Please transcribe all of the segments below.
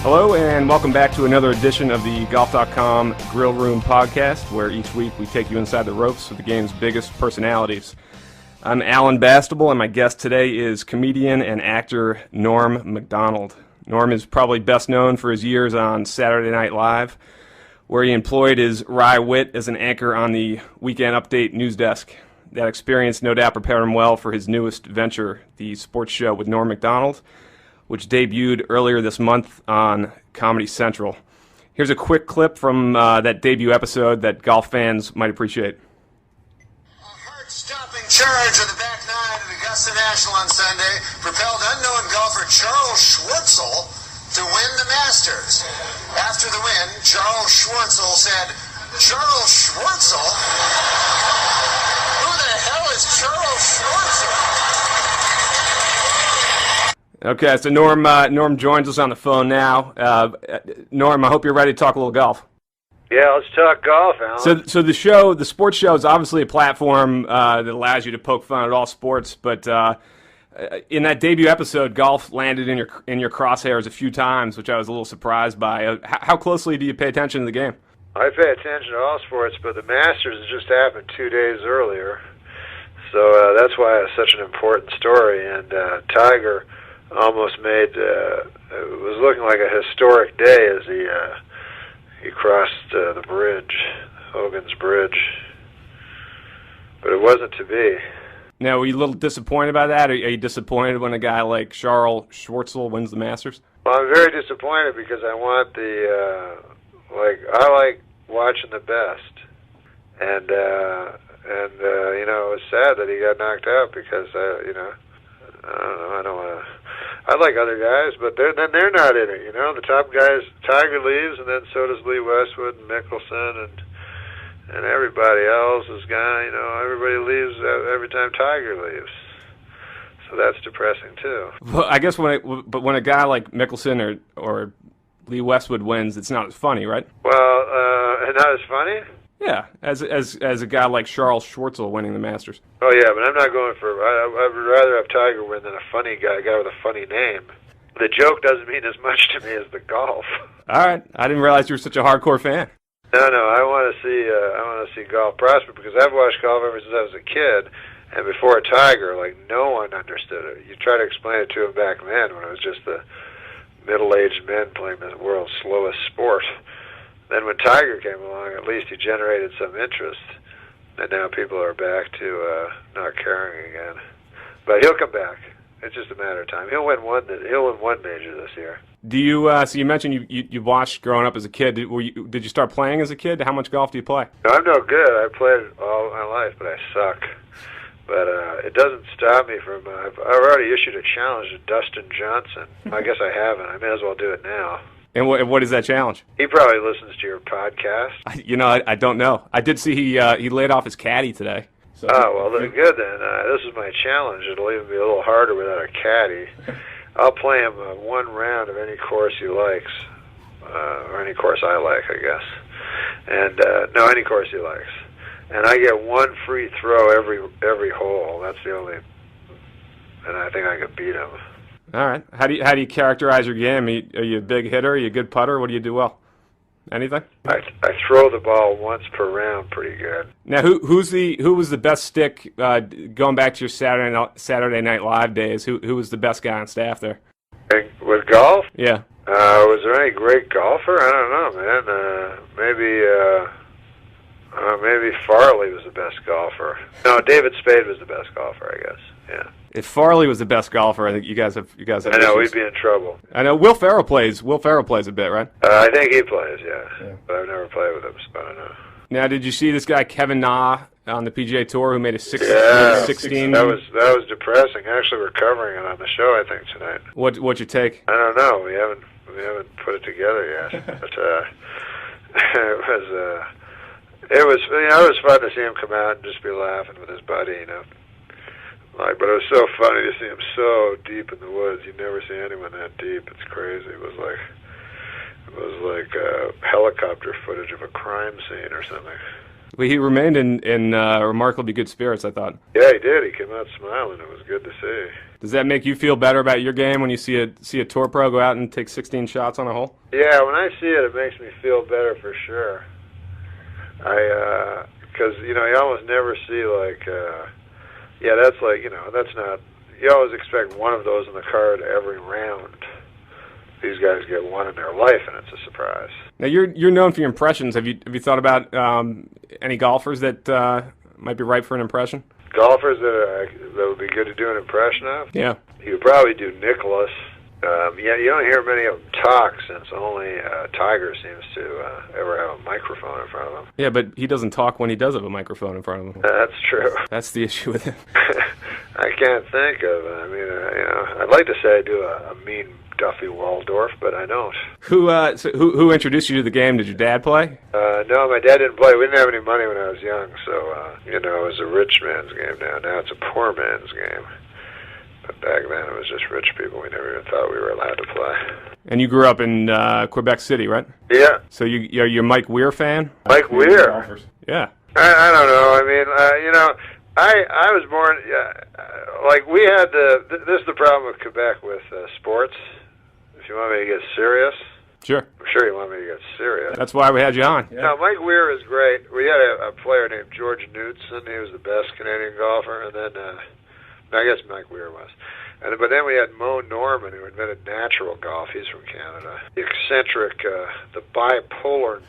Hello and welcome back to another edition of the Golf.com Grill Room podcast, where each week we take you inside the ropes with the game's biggest personalities. I'm Alan Bastable, and my guest today is comedian and actor NormMacdonald. Norm is probably best known for his years on Saturday Night Live, where he employed his wry wit as an anchor on the Weekend Update news desk. That experience no doubt prepared him well for his newest venture, the sports show with Norm Macdonald, which debuted earlier this month on Comedy Central. Here's a quick clip from that debut episode that golf fans might appreciate. A heart-stopping charge in the back nine at Augusta National on Sunday propelled unknown golfer Charles Schwartzel to win the Masters. After the win, Charles Schwartzel said, "Charles Schwartzel? Who the hell is Charles Schwartzel?" Okay, so Norm joins us on the phone now. Norm, I hope you're ready to talk a little golf. Yeah, let's talk golf, Alan. So the sports show is obviously a platform that allows you to poke fun at all sports, but in that debut episode, golf landed in your crosshairs a few times, which I was a little surprised by. How closely do you pay attention to the game? I pay attention to all sports, but the Masters just happened 2 days earlier, so that's why it's such an important story. And Tiger almost made it was looking like a historic day as he crossed the bridge, Hogan's Bridge, but it wasn't to be. Now, were you a little disappointed by that? Are you disappointed when a guy like Charles Schwartzel wins the Masters? Well, I'm very disappointed because I want I like watching the best, and you know, it was sad that he got knocked out because I don't know. I like other guys, but they're not in it. You know, the top guys, Tiger leaves, and then so does Lee Westwood and Mickelson and everybody else is gone. You know, everybody leaves every time Tiger leaves. So that's depressing too. Well, I guess when a guy like Mickelson or Lee Westwood wins, it's not as funny, right? Well, not as funny? Yeah, as a guy like Charles Schwartzel winning the Masters. Oh yeah, but I'm not going for. I would rather have Tiger win than a funny guy, a guy with a funny name. The joke doesn't mean as much to me as the golf. All right, I didn't realize you were such a hardcore fan. No, I want to see golf prosper because I've watched golf ever since I was a kid, and before Tiger, like no one understood it. You try to explain it to him back then when it was just the middle-aged men playing the world's slowest sport. Then when Tiger came along, at least he generated some interest, and now people are back to not caring again. But he'll come back. It's just a matter of time. He'll win one major this year. Do you? So you mentioned you watched growing up as a kid. Did you start playing as a kid? How much golf do you play? No, I'm no good. I played all my life, but I suck. But it doesn't stop me from. I've already issued a challenge to Dustin Johnson. I guess I haven't. I may as well do it now. And what is that challenge? He probably listens to your podcast. I don't know. I did see he laid off his caddy today. So. Oh, well, then good then. This is my challenge. It'll even be a little harder without a caddy. I'll play him one round of any course he likes, or any course I like, I guess. And any course he likes. And I get one free throw every hole. That's the only. And I think I could beat him. All right. How do you characterize your game? Are you a big hitter? Are you a good putter? What do you do well? Anything? I throw the ball once per round pretty good. Now, who was the best stick going back to your Saturday Night Live days? Who was the best guy on staff there? With golf? Yeah. Was there any great golfer? I don't know, man. Maybe Farley was the best golfer. No, David Spade was the best golfer, I guess. Yeah. If Farley was the best golfer, I think you guys have. I know we'd be in trouble. I know Will Ferrell plays. Will Ferrell plays a bit, right? I think he plays, yeah. But I've never played with him, so I don't know. Now, did you see this guy Kevin Na on the PGA Tour who made a 16? That was depressing. Actually, we're covering it on the show, I think, tonight. What's your take? I don't know. We haven't put it together yet. But it was fun to see him come out and just be laughing with his buddy, you know. But it was so funny to see him so deep in the woods. You never see anyone that deep. It's crazy. It was like helicopter footage of a crime scene or something. Well, he remained in remarkably good spirits, I thought. Yeah, he did. He came out smiling. It was good to see. Does that make you feel better about your game when you see a tour pro go out and take 16 shots on a hole? Yeah, when I see it, it makes me feel better for sure. Because, you almost never see, that's that's not, you always expect one of those in the card every round. These guys get one in their life, and it's a surprise. Now, you're known for your impressions. Have you thought about any golfers that might be ripe for an impression? Golfers that would be good to do an impression of? Yeah. You would probably do Nicklaus. You don't hear many of them talk, since only Tiger seems to ever have a microphone in front of him. Yeah, but he doesn't talk when he does have a microphone in front of him. That's true. That's the issue with him. I can't think of it. I mean, I'd like to say I do a mean Duffy Waldorf, but I don't. Who introduced you to the game? Did your dad play? No, my dad didn't play. We didn't have any money when I was young, so it was a rich man's game now. Now it's a poor man's game. But back then it was just rich people. We never even thought we were allowed to play. And you grew up in Quebec City, right? Yeah. So you're a Mike Weir fan? Mike Weir? Yeah. I don't know. I mean, I was born, we had this is the problem with Quebec with sports. If you want me to get serious. Sure. I'm sure you want me to get serious. That's why we had you on. Yeah. No, Mike Weir is great. We had a player named George Knudsen. He was the best Canadian golfer. And then, I guess Mike Weir was. But then we had Mo Norman, who invented natural golf. He's from Canada. The eccentric, the bipolar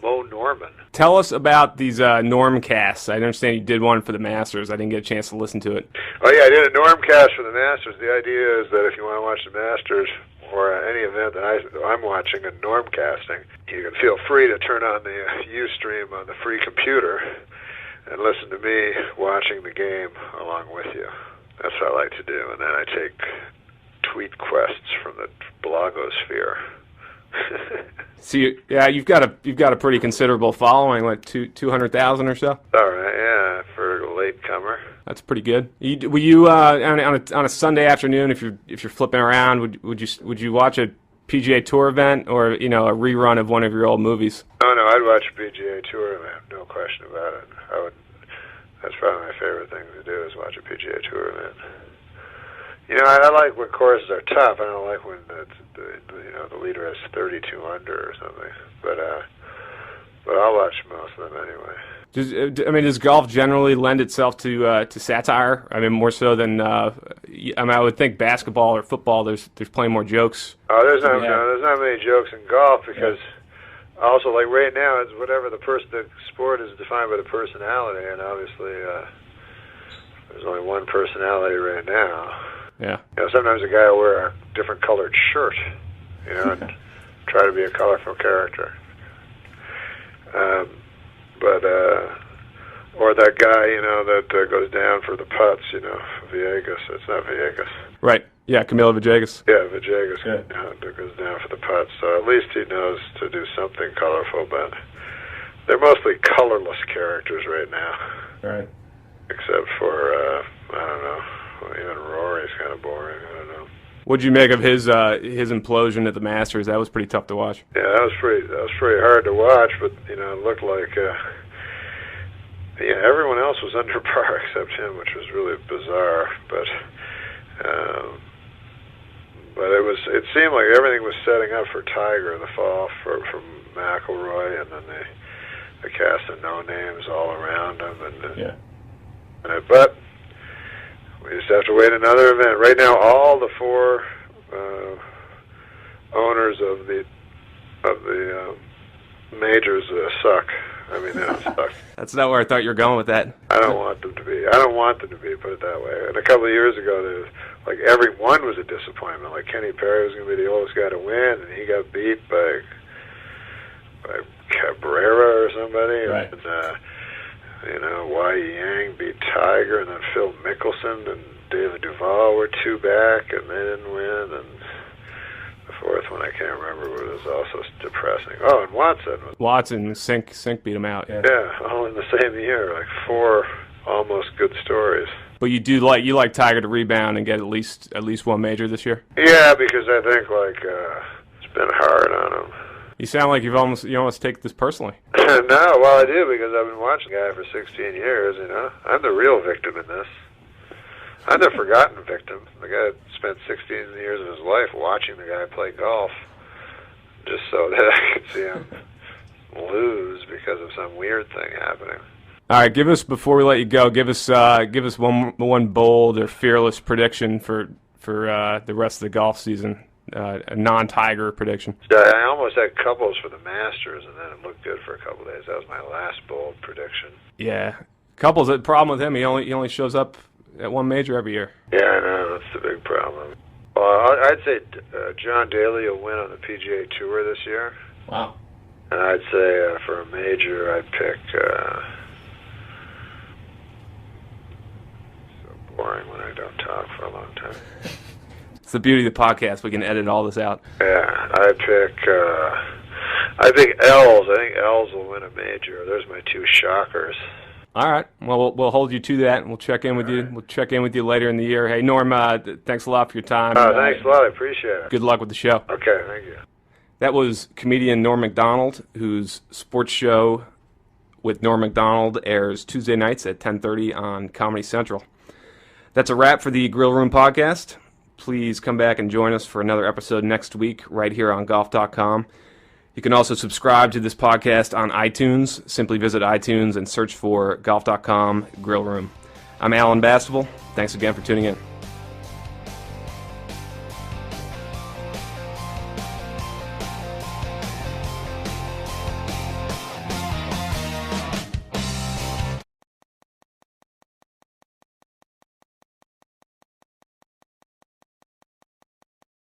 Mo Norman. Tell us about these Normcasts. I understand you did one for the Masters. I didn't get a chance to listen to it. Oh, yeah, I did a Normcast for the Masters. The idea is that if you want to watch the Masters or any event that I'm watching and Normcasting, you can feel free to turn on the Ustream on the free computer and listen to me watching the game along with you. That's what I like to do. And then I take tweet quests from the blogosphere. So you've got a pretty considerable following, like 200,000 or so. All right, yeah, for a latecomer. That's pretty good. Will you on a Sunday afternoon, if you're flipping around, would you watch a PGA Tour event or a rerun of one of your old movies? Oh no, I'd watch a PGA Tour event, no question about it. That's probably my favorite thing to do is watch a PGA Tour event. I like when courses are tough. I don't like when the leader has 32 under or something. But I'll watch most of them anyway. Does golf generally lend itself to satire? I mean, more so than I would think basketball or football. There's plenty more jokes. Oh, there's not many jokes in golf because also like right now it's whatever the sport is defined by the personality, and obviously there's only one personality right now. Yeah. Sometimes a guy will wear a different colored shirt, and try to be a colorful character. Or that guy, that goes down for the putts, Villegas. It's not Villegas. Right. Yeah, Camilo Villegas. Yeah, Villegas goes down for the putts. So at least he knows to do something colorful, but they're mostly colorless characters right now. Right. Except for, I don't know. Well, even Rory's kind of boring. I don't know. What'd you make of his implosion at the Masters? That was pretty tough to watch. Yeah, that was pretty hard to watch, but it looked like everyone else was under par except him, which was really bizarre. But it seemed like everything was setting up for Tiger in the fall from McIlroy, and then the cast of no names all around him, but we just have to wait another event. Right now, all the four owners of the majors suck. I mean, they don't suck. That's not where I thought you were going with that. I don't want them to be. Put it that way. And a couple of years ago, everyone was a disappointment. Like Kenny Perry was going to be the oldest guy to win, and he got beat by Cabrera or somebody. Right. And Y. Yang beat Tiger, and then Phil Mickelson and David Duval were two back, and they didn't win. And the fourth one I can't remember, but it was also depressing. Oh, and Watson, Sink beat him out. Yeah, all in the same year, like four almost good stories. But you like Tiger to rebound and get at least one major this year? Yeah, because I think it's been hard on him. You sound like you almost take this personally. No, well, I do, because I've been watching the guy for 16 years, you know. I'm the real victim in this. I'm the forgotten victim. The guy spent 16 years of his life watching the guy play golf just so that I could see him lose because of some weird thing happening. All right, before we let you go, give us one bold or fearless prediction for the rest of the golf season. A non-Tiger prediction. I almost had couples for the Masters, and then it looked good for a couple of days. That was my last bold prediction. Yeah, couples. The problem with him, he only shows up at one major every year. Yeah, I know, that's the big problem. Well, I'd say John Daly will win on the PGA Tour this year. Wow. And I'd say for a major, I'd pick. So boring when I don't talk for a long time. It's the beauty of the podcast. We can edit all this out. Yeah, I think Els. I think Els will win a major. There's my two shockers. All right. Well, we'll hold you to that, and we'll check in with you. Right. We'll check in with you later in the year. Hey, Norm, thanks a lot for your time. Thanks a lot. I appreciate it. Good luck with the show. Okay, thank you. That was comedian Norm Macdonald, whose sports show with Norm Macdonald airs Tuesday nights at 10:30 on Comedy Central. That's a wrap for the Grill Room podcast. Please come back and join us for another episode next week right here on golf.com. You can also subscribe to this podcast on iTunes. Simply visit iTunes and search for golf.com Grill Room. I'm Alan Bastable. Thanks again for tuning in.